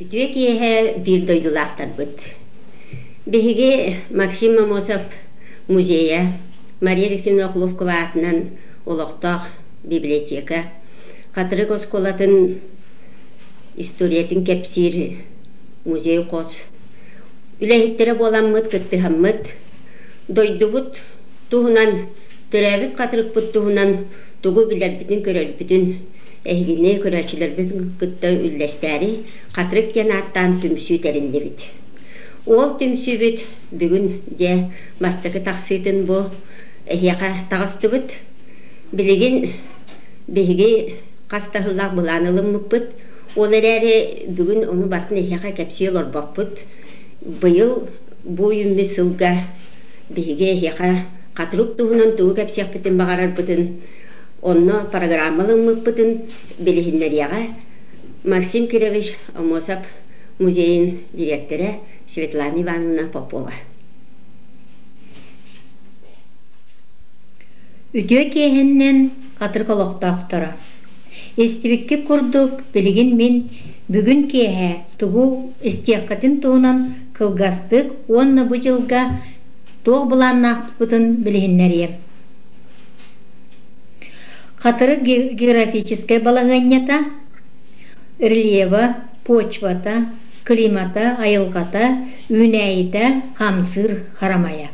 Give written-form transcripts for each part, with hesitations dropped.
Ütüye kiyehe bir doydulaktar bıt. Bihige Maksim Mamosov muzeye, Мария Алексеевна Хлопкова атынан олоқтақ библиотека, қатырық осколатын историятын кепсир музей қос. Үләхеттері боламмыт, кіттіхаммыт, дойдубут туғынан, түрәбіт қатырық бұт туғынан туғы білер бітін көрер бүтін әйгіне көрәчілер бітін күтті үлләстәрі қатырық кен аттан түмсүй тәрінде біт. Ол түмсүй біт бүгін де мастықы тақсытын бұ әйеға тағысты бұт. Білеген бейге қастағылақ бұланылым мұқ бұт. Ол әрі бүгін оны бартын әйеға кәпсел орбақ бұт. Бұйыл бойымбе сылға бейге әйеға қатырып тұғынан тұғы кәпсек бітін бағарар бұтын. Оны программалың мұқ бұтын білігіндер яға Максим Кирович Амосов музейін директоры Светлана Ивановна Попова. Үтө кеһиннен катыркалоктактара. Эстибикке курдук билигин мен бүгүн кеһе тугу истиякатын туунан кылгастык онна бу жылга тоо буланнакпытын билигиннерие. Катыры географическая балаганнята, рельефа, почвата, климата, айылгата, үнәйіта, камсыр, харамая.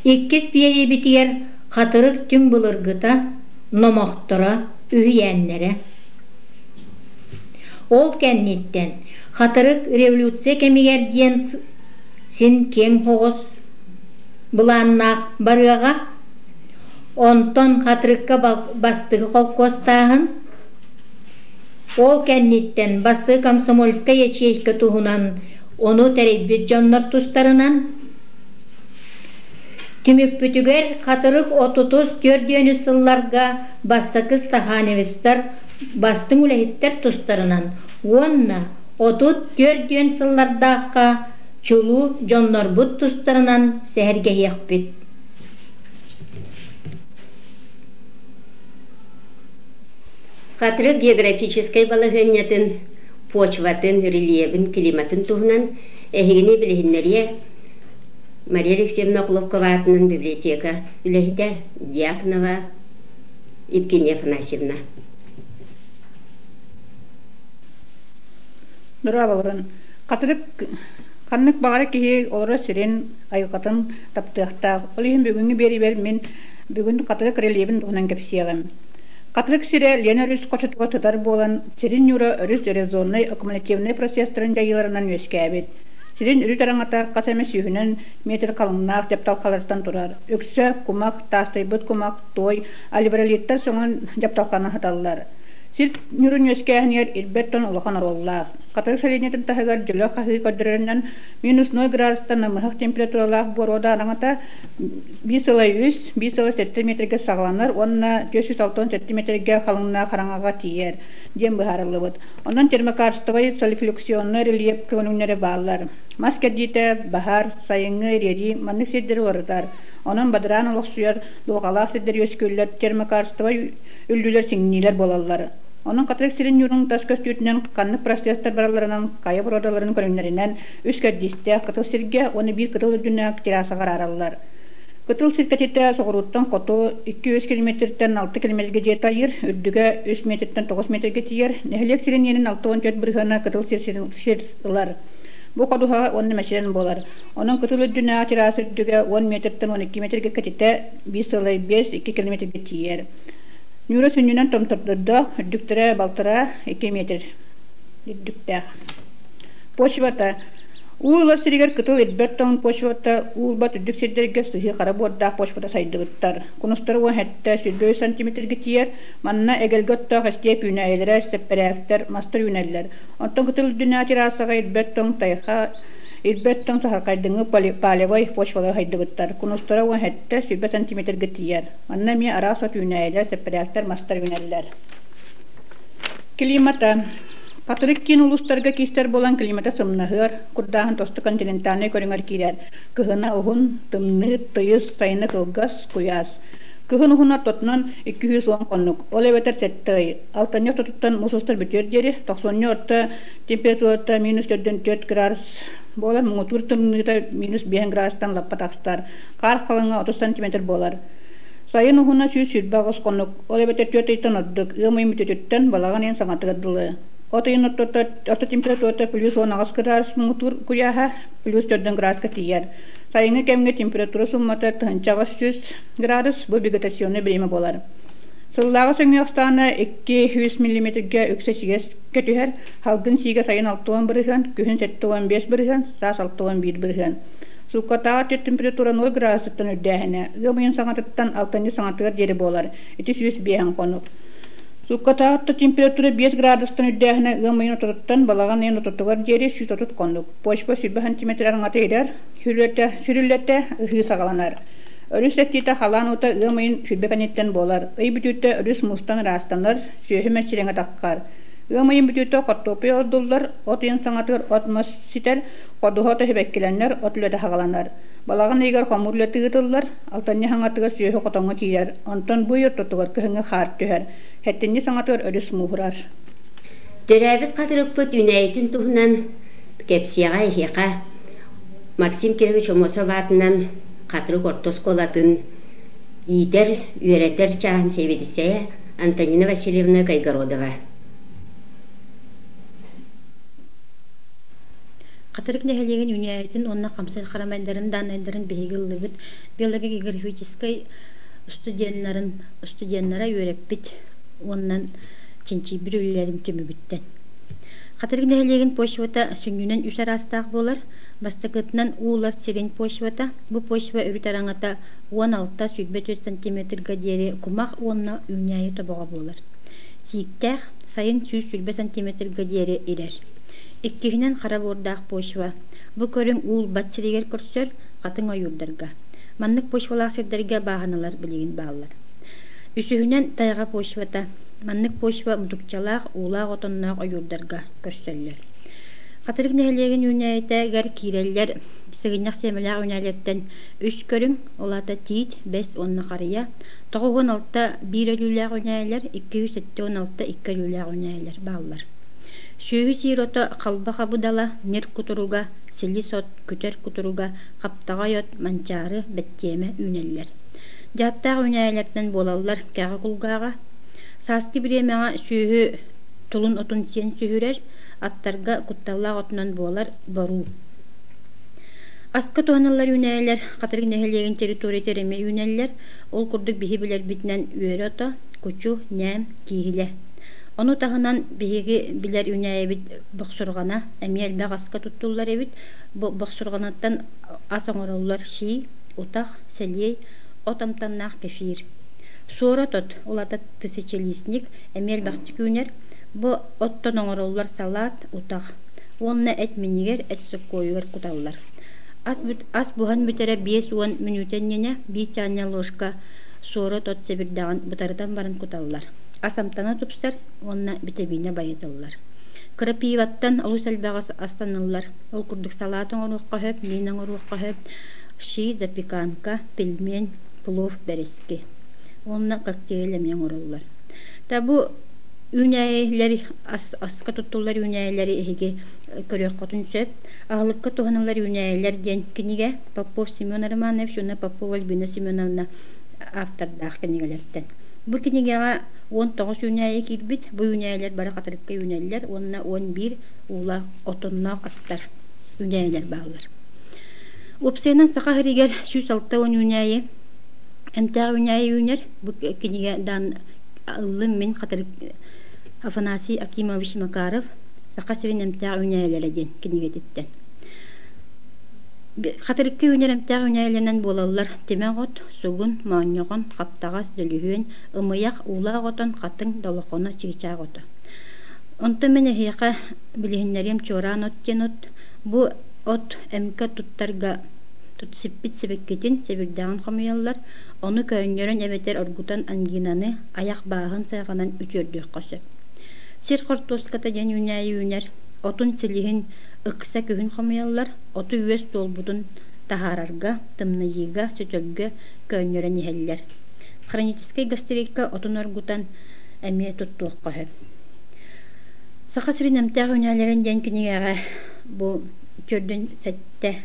Еккес бейе бітер қатырық түң бұлырғыта, номақтыра, үйәннері. Ол кәннеттен қатырық революция кәмегерден сен кен хоғыз бұланнақ барыға, онтон қатырыққа бастығы қолқостағын, ол кәннеттен бастығы комсомольска ячейка туғынан, оны тәребет жоннар тұстарынан, Түмік бүтігер қатырық 30-4 сылларға бастықы стаханевестер бастың үләйттер тұстарынан, онна 30-4 сыллардаққа чулу жоннар бұт тұстарынан сәрге еқпет. Қатырық географическай балығынятын, почватын, рельефін, климатын туғынан әйгіне білігінлерге Мария Алексеевна Хлопкова атынан библиотека, Үләхита Дьяконова Евгения Афанасьевна. Нұра балырын. Қатырық қаннық бағары кейі олары сирен айылқатын таптықтақ. Олығын бүгінгі бері мен бүгін қатырық релевін тұғынан кәпсияғым. Қатырық сире Лена Рүс қошытыға тұтар болан сирен юра өріс резонный аккумулятивный процесторын жайыларынан өске әбет. Сирен үрі тараңата қасаме сүйінен метр қалыңнақ жаптал қаларттан тұрар. Өксі, кумақ, тастай бұт кумақ, той, алибралиттар соңын жапталқаны хаталылар. Сир нүрін өске әхінер ирбеттон олған ороллақ. Қатырық сәленетін тағығар жылы қақығы көдірерінен -0 градустан намығық температуралақ борода араңата 5,3-5,7 метрге сағыланыр, онына 460 метрге қалыңна қараңаға тиер. Дем бұхарылы бұд. Ондан термокарстывай солифлюксионны рельеф көніңнері бағылар. Маскердейті, бағар, сайыңы, рери, манық седдері орытар. Онан бадыран олық сүйер, долғалақ седдері өскөлілер, термокарстывай үлділер сіңнелер болалар. Onun katılık sirin yurun taşköz tüyütünden kanlık prosesler baralarından, kaya brodalarının körünlerinden üç köddiste kıtıl sirge onu bir kıtıl üdüne tirasa kararallar. Kıtıl sirketite soğuruttan kotu 200 kilometrden 6 kilometrge jet ayır, üddüge 3 metrden 9 metrge tiyer, nehlek sirin yenin 6-14 bırgana kıtıl sirlar. Bu koduha onu meşelen bolar. Onun kıtıl üdüne tirasa üddüge 10 metrden 12 metrge ketite 1,5-2 kilometrge tiyer. Nüra sünnünen tomtordda düktüre baltıra 2 metr düktüre. Poşvata uğular siriger kıtıl edberton poşvata uğulbat düksederge suhi karabodda poşvata saydıgıttar. Kunustar o hette 2 cm gitiyer manna egelgotta hastiye pünayelere seperekter master yüneller. Ondan kıtıl dünya tirasaga edberton tayha İlbettan saharkaydığını palevay poşvalı haydıgıttar. Kunustura o hette 1 cm gitiyer. Annemi arasa tünaylar seperekter master yüneller. Klimata Katolik kin uluslarga kister bolan klimata sımnahır, kurdahan tostu kontinentalne körünger kirer. Kıhına uhun, tımnı, tıyız, fayını kılgas, kuyas. Kıhın hunat totnan 210 konuk. Ole beter settay. Altanya tuttan musustar bitiyor deri. 90 temperaturta -4 gradus. Bolar mutur tımnıta -5 gradustan lapatakstar. Kar kalınga 30 cm bolar. Sayın huna süsül bağız konuk. Ole beter töteytan addık. Iğmayı mütetötten balagan en sangat gıddılı. Otayın orta temperaturta +10 gradus mutur kuyaha +4 gradus katiyer. Sayıngı kemge temperaturu summata tınçağı 100 gradus bu vegetasyonu birimi bolar. Sıllağı söngüyostana 200 mm ökseçiges kötüher, halgın siga sayın 6 bırıhan, kühün 7-5 bırıhan, sas 6-1 bırıhan. Sukatağı temperatura 0 gradus tuttan ödähine, ığmayın sanatından 6. sanatlar deri bolar, 205 konuk. Sukatağı temperatura 5 gradustan ödähine, ığmayın oturuttan balagan en oturtugar deri 130 konuk. Poşpa 1 cm arаңata eder, sürüllete ıhı sağlanar. Örüs ettiğte halan uta ığmayın sürbekanetten bolar. Ay bütütte örüs mustan rastanlar, söhü meçirenge takkar. Iğmayın bütütte kattopi ordullar, ot en sanatır otmas siter, koduhota hebekkilenler, otlöte hağalanar. Balagan eger homurlete ıtıllar, altanı hangatıga söhü kotonga tiyer, ondan bu yer tutugar kıhınga xart töher. Hettinni sanatır örüs muhurar. Dörəbit qatırıqpıt Ünəydin tuğunan kepsiyağa ehiqa Maksim Kirovich Omosov atынан qatırıq ortos kolatın ider üreter çağın sevediseye Antonina Vasilyevna Kaygorodova. Qatırıq nəhelеген Ünəydin onna qamsal xaramayların danayların behigilligit biologi geografической studentlara öğretbit ondan çinçi bir üllerim tümü bitten. Qatırıq nəhelеген poşvata sünnünen üs arastaq bolar. Bastakıtnan uğular sirin poşvata. Bu poşva ürüt arаңata 16-4 cm deri kumaq onna ünəyi tobağa bolar. Siyiktəq sayın 100 cm deri irer. İkkihinen xarab ordaq poşva. Bu körün uğul bat siriger körsör qatın oyurdarga. Manlık poşvalaq sirdarga bağınalar biligin bağlar. Üsühünen tayga poşvata. Manlık poşva mutukçalaq uğulaq otonnaq oyurdarga körsörler. Qatırıq nəhelegen ünəyətə gər kireller siginyak semeler ünələrdən üç körün olata tit 5-10 qarıya. Toğuğun altta 1 ölülər ünələr 216 2 ölülər ünələr bağlar. Süyü sirota qalba qabudala nir kuturuga silisot kütər kuturuga qaptağa yot mançarı bettiyeme ünələr. Jattaq ünələrdən bolallar kağı qulgağa. Saski biremeğa süyü tulun otun sen sühürər. Attarga kuttalla otnan bolar baru. Aska tohanallar ünələr, qatırıq nəhelegen teritoriya tereme ünələr, ol kurduk bihi biler bitnen üerota, kuçu, nəm, kihile. Onu tahınan bihi biler ünəyə bit boxsurgana, əmiyel bəq aska tuttullar evit, boxsurganattan asongarollar şi, utaq, seliyey, otamtannaq kefir. Sonra tot, olata tысячелистник, əmiyel bəqtik ünər, bu otton oңороллар салат, утақ. Онна эт минигер, эт соккойугар куталлар. Ас бухан бүтере 5-10 минутеннене 1 чайна ложка соры тот себирдаган бутардан барын куталлар. Асамтана тупсар, онна битебине байыталлар. Крапиваттан олусал багас астаныллар. Ол курдук салатын оруққа хөп, минен оруққа хөп, ши, запеканка, пельмень, плов, берески. Онна коктейлемен ороллар. Табу ünəyləri, aska tutullar ünəyləri ehiги körök qotun söp. Ağlıqqa tohanıllar ünəylər den kinige Popov Semyon Romanev, şuna Popov Albina Semyonovna avtordaq kinigelerden. Bu kinigega 19 ünəyi kirbit, bu ünəylər bara qatırıqqa ünəylər, onna 11 ula otonnaq astar ünəylər bağlar. Opsiyanan saqa hiriger 106 ünəyi, emtaq ünəyi ünər, bu kinigedan ıllım min qatırıq Afanasi Akimovich Makarov saqasirin emtaq ünəylərdən kinigeditten. Qatırıqqa ünər emtaq ünəylərdən bolallar temeğot, sugun, mañoğon, qaptağas, dölühün, ımıyaq, ulağoton, qatın, doloqona, çiğçağoto. Onto mene heqa bilihinlerim çoran ot tenot, bu ot emka tuttarga sippit sebekketin sebirdağın xamıyallar, onu köyünlerin eveter orgutan anginanı, ayaq bağın sayğanan ütürdük qosu. Sir qortoskata jen ünəyi ünər, otun silihin ıqsa köyün xamıyallar, otu ües dolbudun tahararga, tımnayıga, sütölgə köyünlerin yeheller. Хронический гастритка отунаргутан әме туттуаққаһы. Сақасырын әмтәғ үнәлерін ден кінігеға бұл көрдің сәтті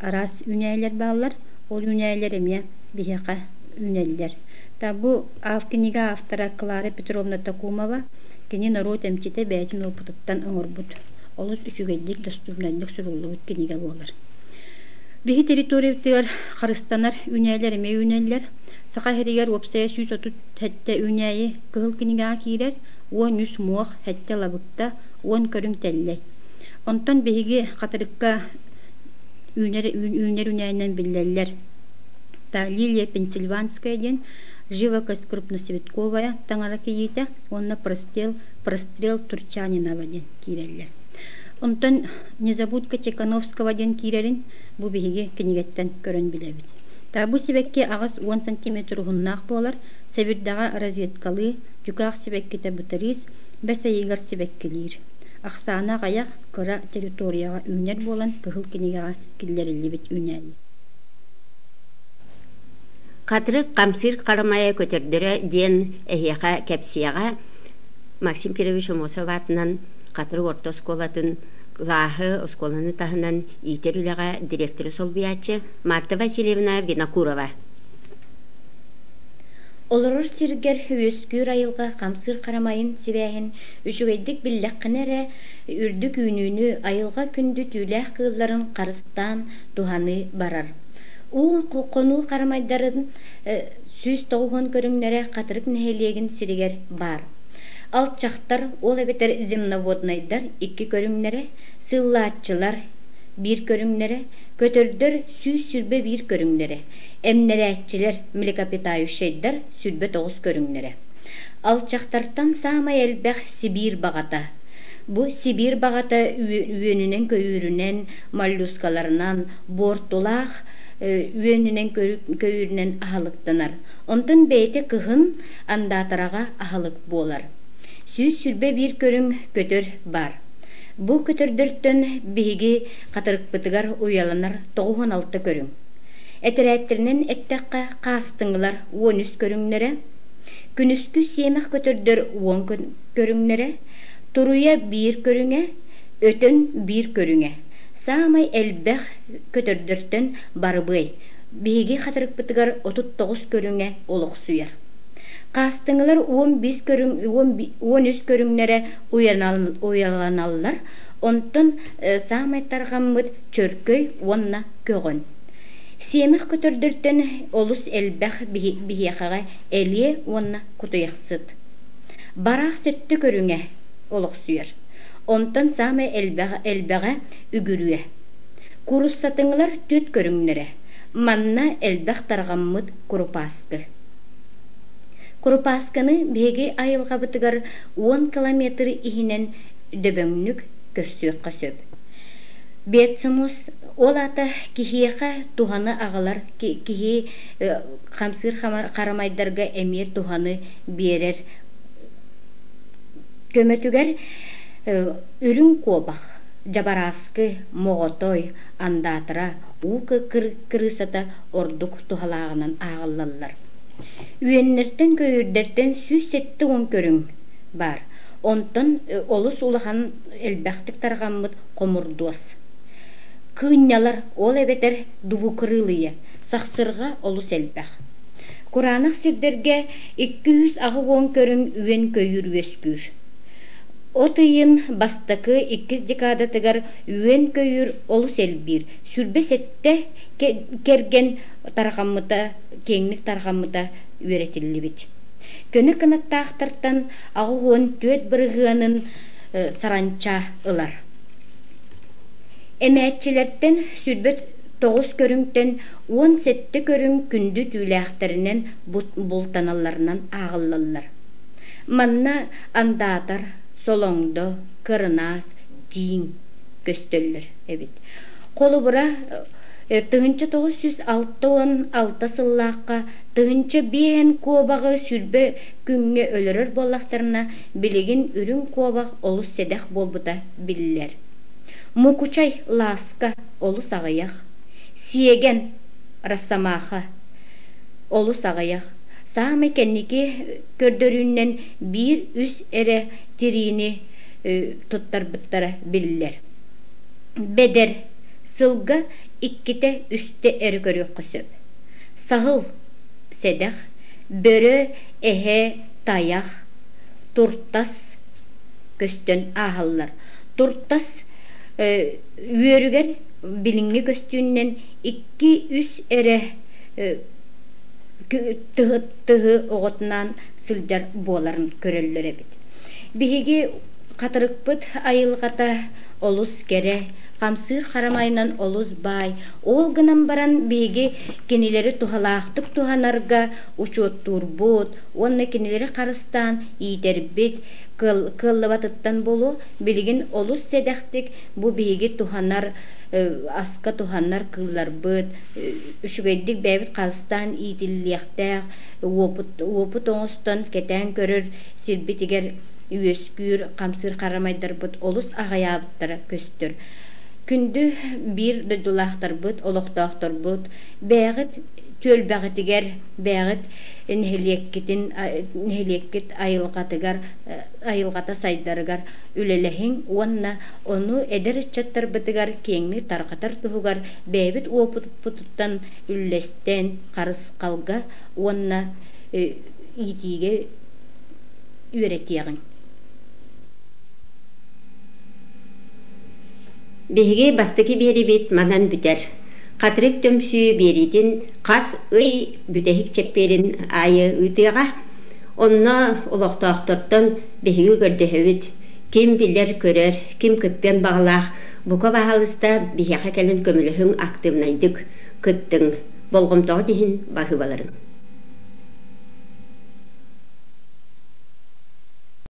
арас үнәлер бағалар, ол үнәлер әме бейеқа үнәлер. Та бұл кініға автора Клара Петровна Такумова кені народ әмчеті бәйтін опытыттан аңырбұд. Олыс үшігелдік дастурнәлік сүрулуыт кініға болар. Бейі территориятығар қарыстанар үнәлер әме үнәлер, сақа херегер опсая сүйс отут хәтті үнәйі кығыл кініға кейрер, он үс муақ хәтті лабытта, он көрің тәлләй. Онтан бейге қатырыққа үнәр үнәйінен білдерлер. Та Лилия Пенсильванская ден, живопись крупносветковая, таңара кейті, онна прострел Турчанинова ден кейрерлер. Онтан Незабудка Чекановского ден кейрерін бұ бейге кенегеттен көрін білебід. Та бұ себекке ағыз 10 сантиметр ғыннақ болар, сәбірдаға розеткалы, жүкақ себеккеті бұтырыз, бәсі егер себеккелер. Ақсана ғаяқ қыра территорияға үнер болан кығыл кенегаға келдерілі бет үнәлі. Қатырық қамсыр қарамая көтердірі ден әйеға кәпсияға Максим Кирович Омосов атынан қатырық орта сколатын лағы осколаны тағынан итеріліға директоры сол биячы Марта Васильевна Винокурова. Олорор сиргер өскүр айылға қамсыр қарамайын себәйін үшігейдік білләққінәрі үрдік үйнүйіні айылға күнді түйләқ қылларын қарыстан туханы барар. Ол қону қарамайдарын сүз тоғын көріңнәрі қатырық нәхелегін сиргер бар. Алт чақтар ол әбетер земноводнайдар 2 көріңнәрі, сыллатчылар 1 көріңнәрі, көтөрдөр сүз сүрбе 1 көріңнәрі. Эмнерәтчилер млекопитающийдар сүрбе 9 көрүңнәре. Алчақтартан сама элбәх Сибир багата. Бу Сибир багата үйөнүнен көйүрүнен, моллюскаларынан, бортулах үйөнүнен көйүрүнен ахалыктанар. Онтан бейте кыхын андатарага ахалык болар. Сүз сүрбе 1 көрүң көтөр бар. Бу көтөрдөртөн биги катырыкпытыгар уяланар 96 көрүң. Әтірәттерінен әттәққа қастыңылар 13 көріңнері, күнүскү семех көтөрдөр 10 көріңнері, туруя 1 көріңе, өтін 1 көріңе. Самай әлбәқ көтөрдөртін барыбый, бейге қатырық бұтығар 39 көріңе олық сүйер. Қастыңылар 13 көріңнері уяланалылар, онтын самай тарғамыд чөркөй 10 көгін. Семех көтөрдөртөн олус элбэх бихияхага элие онна кутуяқсыд. Барақ сөтті көріңе олық сүйер. Онтан саме элбэға үгүрүе. Куруссатыңылар 4 көріңнері. Манна элбэх тарғаммыд Курупаскы. Курупаскыны беге айылға бұтығар 10 километр ихинен дөбөңнүк көрсүйекқа сөп. Бетсіміз ол ата кихияқа туханы ағалар, кихи қамсыр қарамайдарға әмер туханы берер. Көмөтігер үрін қобақ, жабараскы, моғотой, андатыра, уқы кырысата ордық тухалағынан ағылалар. Үйеннерден көйірдерден сүз сетті он көрің бар. Онтан олыс улахан әлбәқтік тарғамыд қомырдуас. Кыыннялар ол әбетер дубу кырылыя, сақсырға олус әлбәқ. Құранық сирдерге 200 ағы 10 көрің үйен көйір өскүр. Отыйын бастықы 2 декадатығар үйен көйір олус әлбір. Сүрбе сетте керген тарғамыда, кеңлік тарғамыда үйретілі бет. Көні кынаттақтартан ағы 14 бірғының саранча ылар. Әмәтчілерден сүрбет 9 көріңтен 17 көрің күнді түйләқтерінен бұлтаналарынан ағылылар. Манна андатар, солоңды, кырынас, тиң көстөллер. Қолы бұра тығынчы 906 сыллаққа тығынчы бейін қобағы сүрбе күнге өлірір болақтарына білеген үрін қобақ олыс седеқ болбыда білілер. Мукучай ласка олус ағаяқ, сиеген рассамаха олус ағаяқ, Sağma kenniki kördöründen bir üs ere tirini tuttar bıttara bilirler. Beder sılga ikkite üstte eri körüyor kusöp. Sahıl sedek, börü ehe tayak, turtas köstön ahıllar. Turtas yörüger bilingi köstüğünden 2-3 ere tıhı oğutnan sılcar boğaların körellere bit. Bihigi katırıkpıt ayılgata olus kere, kamsır karamaynan olus bay, ol gınan baran bihigi kenileri tuhalaqtık tuhanarga uçut turbut, onna kenileri karıstan iyiterbit, kıllıbatıttan bolu, bilgin olus sedektik, bu bihigi tuhanar aska tuhannar kıllar bıt, üşügeydik bebit kalstan iyitilliyaktak, woput oğustan keten körür, sirbitiger üyeskür, kamsır karamayдар bıt, olus ağayabıttara köstür. Kündü bir dudulaqtar bıt, oloqtaqtar bıt, bäğit tölbäğitiger, bäğit neheliyekkit ayılgata saydargar, ülelehin onna onu eder içattar bıtıgar, kengni tarqatar tuhugar, bäbit opututtan üllesten qarыс qalga, onna itiige üretiyagın. Беге бастыки бери бит манан бүтер. Катрык төмсү беридин кас ый бүтехик чепперин айы ытыга. Онна улоктоохтордон беге көрдөһөбүт. Ким билер көрөр, ким кыттан багалах. Бука баһалыста бихеха келен көмөлөһүң активнайдык кыттың болгомтоо дихин бахыбаларын.